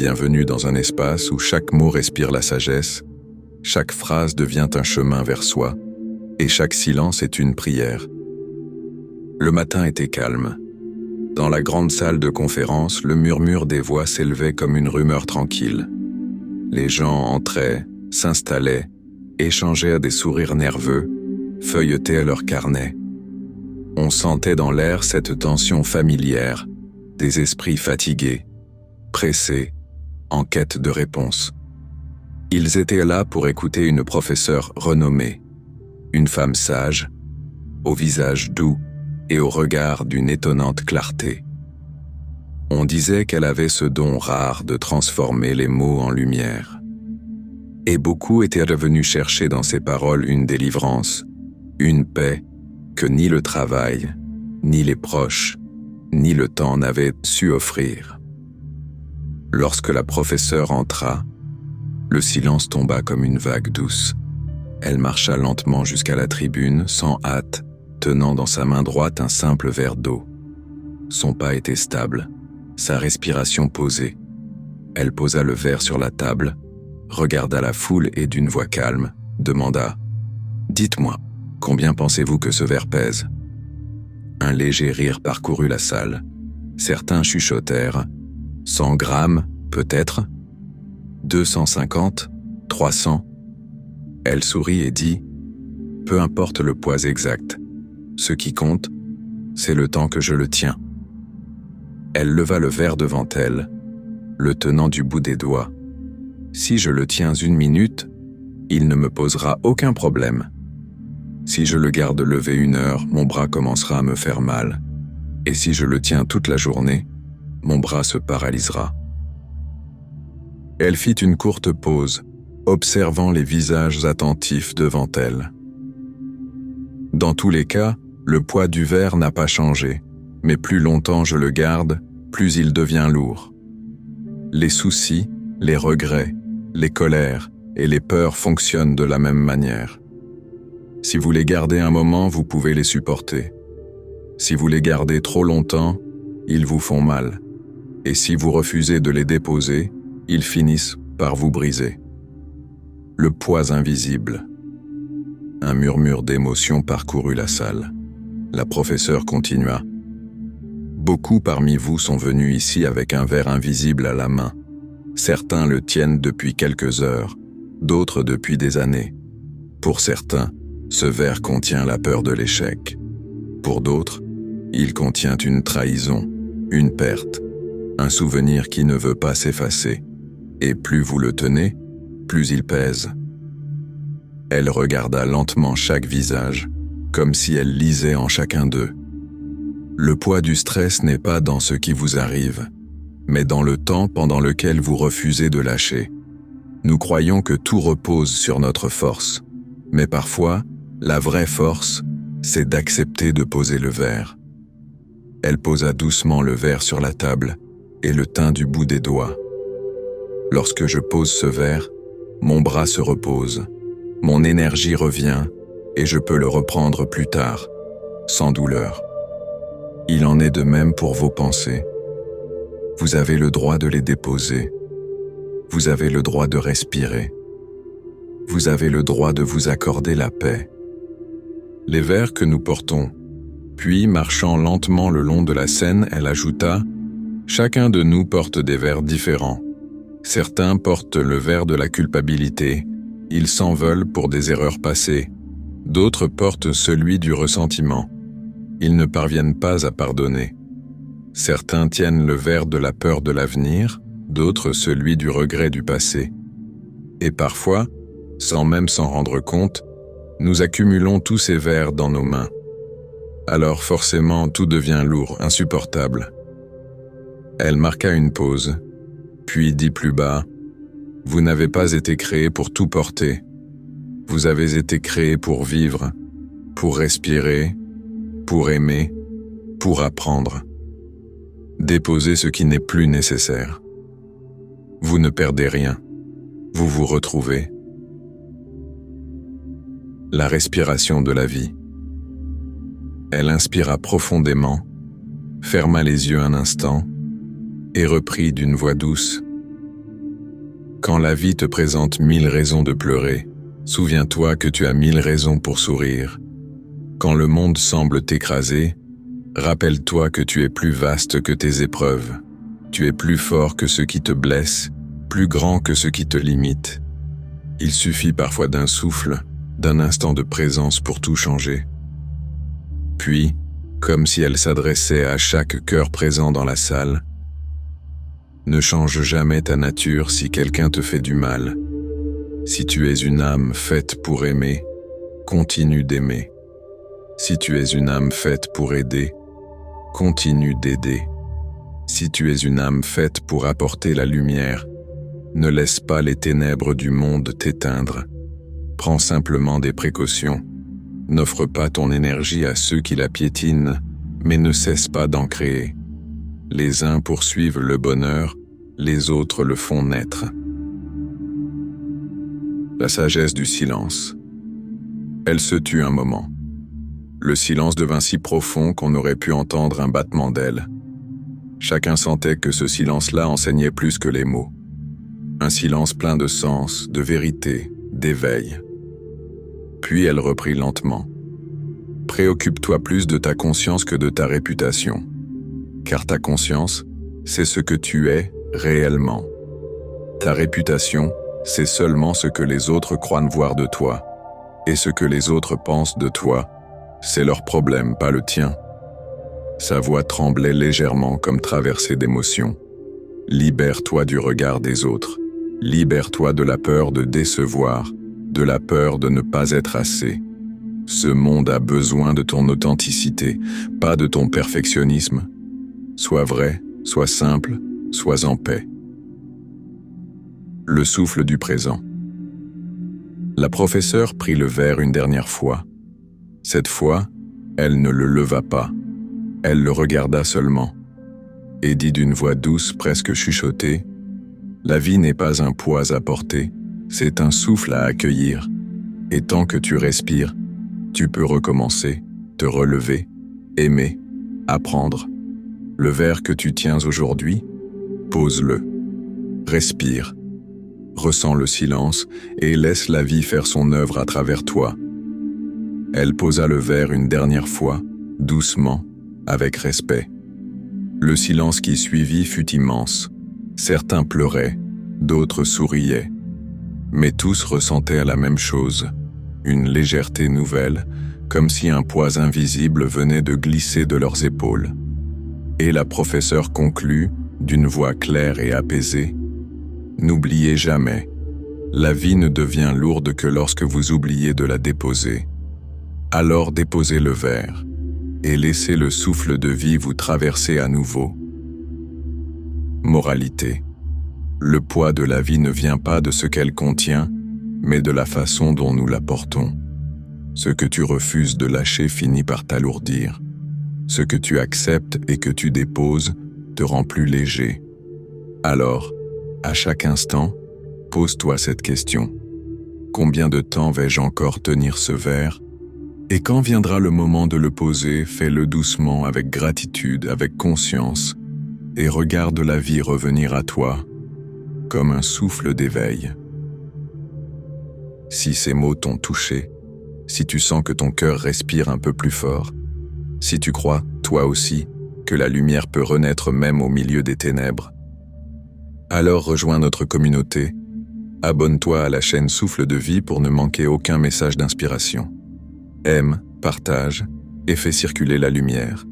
Bienvenue dans un espace où chaque mot respire la sagesse, chaque phrase devient un chemin vers soi, et chaque silence est une prière. Le matin était calme. Dans la grande salle de conférence, le murmure des voix s'élevait comme une rumeur tranquille. Les gens entraient, s'installaient, échangeaient à des sourires nerveux, feuilletaient leurs carnets. On sentait dans l'air cette tension familière, des esprits fatigués, pressés, en quête de réponses. Ils étaient là pour écouter une professeure renommée, une femme sage, au visage doux et au regard d'une étonnante clarté. On disait qu'elle avait ce don rare de transformer les mots en lumière. Et beaucoup étaient revenus chercher dans ses paroles une délivrance, une paix que ni le travail, ni les proches, ni le temps n'avaient su offrir. Lorsque la professeure entra, le silence tomba comme une vague douce. Elle marcha lentement jusqu'à la tribune, sans hâte, tenant dans sa main droite un simple verre d'eau. Son pas était stable, sa respiration posée. Elle posa le verre sur la table, regarda la foule et d'une voix calme, demanda « Dites-moi, combien pensez-vous que ce verre pèse ?» Un léger rire parcourut la salle. Certains chuchotèrent « 100 grammes, peut-être ? 250 ? 300 ?» Elle sourit et dit « Peu importe le poids exact. Ce qui compte, c'est le temps que je le tiens. » Elle leva le verre devant elle, le tenant du bout des doigts. « Si je le tiens 1 minute, il ne me posera aucun problème. Si je le garde levé 1 heure, mon bras commencera à me faire mal. Et si je le tiens toute la journée, mon bras se paralysera. » Elle fit une courte pause, observant les visages attentifs devant elle. Dans tous les cas, le poids du verre n'a pas changé, mais plus longtemps je le garde, plus il devient lourd. Les soucis, les regrets, les colères et les peurs fonctionnent de la même manière. Si vous les gardez un moment, vous pouvez les supporter. Si vous les gardez trop longtemps, ils vous font mal. Et si vous refusez de les déposer, ils finissent par vous briser. Le poids invisible. Un murmure d'émotion parcourut la salle. La professeure continua. Beaucoup parmi vous sont venus ici avec un verre invisible à la main. Certains le tiennent depuis quelques heures, d'autres depuis des années. Pour certains, ce verre contient la peur de l'échec. Pour d'autres, il contient une trahison, une perte, un souvenir qui ne veut pas s'effacer. Et plus vous le tenez, plus il pèse. Elle regarda lentement chaque visage, comme si elle lisait en chacun d'eux. Le poids du stress n'est pas dans ce qui vous arrive, mais dans le temps pendant lequel vous refusez de lâcher. Nous croyons que tout repose sur notre force, mais parfois, la vraie force, c'est d'accepter de poser le verre. Elle posa doucement le verre sur la table et le tint du bout des doigts. Lorsque je pose ce verre, mon bras se repose, mon énergie revient et je peux le reprendre plus tard, sans douleur. Il en est de même pour vos pensées. Vous avez le droit de les déposer. Vous avez le droit de respirer. Vous avez le droit de vous accorder la paix. Les verres que nous portons. Puis, marchant lentement le long de la scène, elle ajouta « Chacun de nous porte des verres différents. Certains portent le verre de la culpabilité. Ils s'en veulent pour des erreurs passées. D'autres portent celui du ressentiment. Ils ne parviennent pas à pardonner. Certains tiennent le verre de la peur de l'avenir, d'autres celui du regret du passé. Et parfois, sans même s'en rendre compte, nous accumulons tous ces verres dans nos mains. Alors forcément, tout devient lourd, insupportable. » Elle marqua une pause, puis dit plus bas, « Vous n'avez pas été créé pour tout porter. Vous avez été créé pour vivre, pour respirer, pour aimer, pour apprendre. Déposez ce qui n'est plus nécessaire. Vous ne perdez rien. Vous vous retrouvez. » La respiration de la vie. Elle inspira profondément, ferma les yeux un instant et reprit d'une voix douce Quand la vie te présente 1000 raisons de pleurer, souviens-toi que tu as 1000 raisons pour sourire. Quand le monde semble t'écraser, rappelle-toi que tu es plus vaste que tes épreuves. Tu es plus fort que ceux qui te blessent, plus grand que ceux qui te limitent. Il suffit parfois d'un souffle, d'un instant de présence pour tout changer. Puis, comme si elle s'adressait à chaque cœur présent dans la salle, ne change jamais ta nature si quelqu'un te fait du mal. Si tu es une âme faite pour aimer, continue d'aimer. Si tu es une âme faite pour aider, continue d'aider. Si tu es une âme faite pour apporter la lumière, ne laisse pas les ténèbres du monde t'éteindre. Prends simplement des précautions. N'offre pas ton énergie à ceux qui la piétinent, mais ne cesse pas d'en créer. Les uns poursuivent le bonheur, les autres le font naître. La sagesse du silence. Elle se tut un moment. Le silence devint si profond qu'on aurait pu entendre un battement d'ailes. Chacun sentait que ce silence-là enseignait plus que les mots. Un silence plein de sens, de vérité, d'éveil. Puis elle reprit lentement. Préoccupe-toi plus de ta conscience que de ta réputation. Car ta conscience, c'est ce que tu es réellement. Ta réputation, c'est seulement ce que les autres croient voir de toi. Et ce que les autres pensent de toi, c'est leur problème, pas le tien. Sa voix tremblait légèrement comme traversée d'émotions. Libère-toi du regard des autres. Libère-toi de la peur de décevoir, de la peur de ne pas être assez. Ce monde a besoin de ton authenticité, pas de ton perfectionnisme. Sois vrai, sois simple, sois en paix. Le souffle du présent. La professeure prit le verre une dernière fois. Cette fois, elle ne le leva pas. Elle le regarda seulement, et dit d'une voix douce, presque chuchotée, « La vie n'est pas un poids à porter, c'est un souffle à accueillir. Et tant que tu respires, tu peux recommencer, te relever, aimer, apprendre. Le verre que tu tiens aujourd'hui, pose-le. Respire. Ressens le silence et laisse la vie faire son œuvre à travers toi. » Elle posa le verre une dernière fois, doucement, avec respect. Le silence qui suivit fut immense. Certains pleuraient, d'autres souriaient. Mais tous ressentaient la même chose, une légèreté nouvelle, comme si un poids invisible venait de glisser de leurs épaules. Et la professeure conclut, d'une voix claire et apaisée, « N'oubliez jamais, la vie ne devient lourde que lorsque vous oubliez de la déposer. Alors déposez le verre, et laissez le souffle de vie vous traverser à nouveau. » Moralité. Le poids de la vie ne vient pas de ce qu'elle contient, mais de la façon dont nous la portons. Ce que tu refuses de lâcher finit par t'alourdir. Ce que tu acceptes et que tu déposes te rend plus léger. Alors, à chaque instant, pose-toi cette question. Combien de temps vais-je encore tenir ce verre ? Et quand viendra le moment de le poser, fais-le doucement, avec gratitude, avec conscience, et regarde la vie revenir à toi, comme un souffle d'éveil. Si ces mots t'ont touché, si tu sens que ton cœur respire un peu plus fort, si tu crois, toi aussi, que la lumière peut renaître même au milieu des ténèbres, alors rejoins notre communauté, abonne-toi à la chaîne Souffle de Vie pour ne manquer aucun message d'inspiration. Aime, partage et fais circuler la lumière.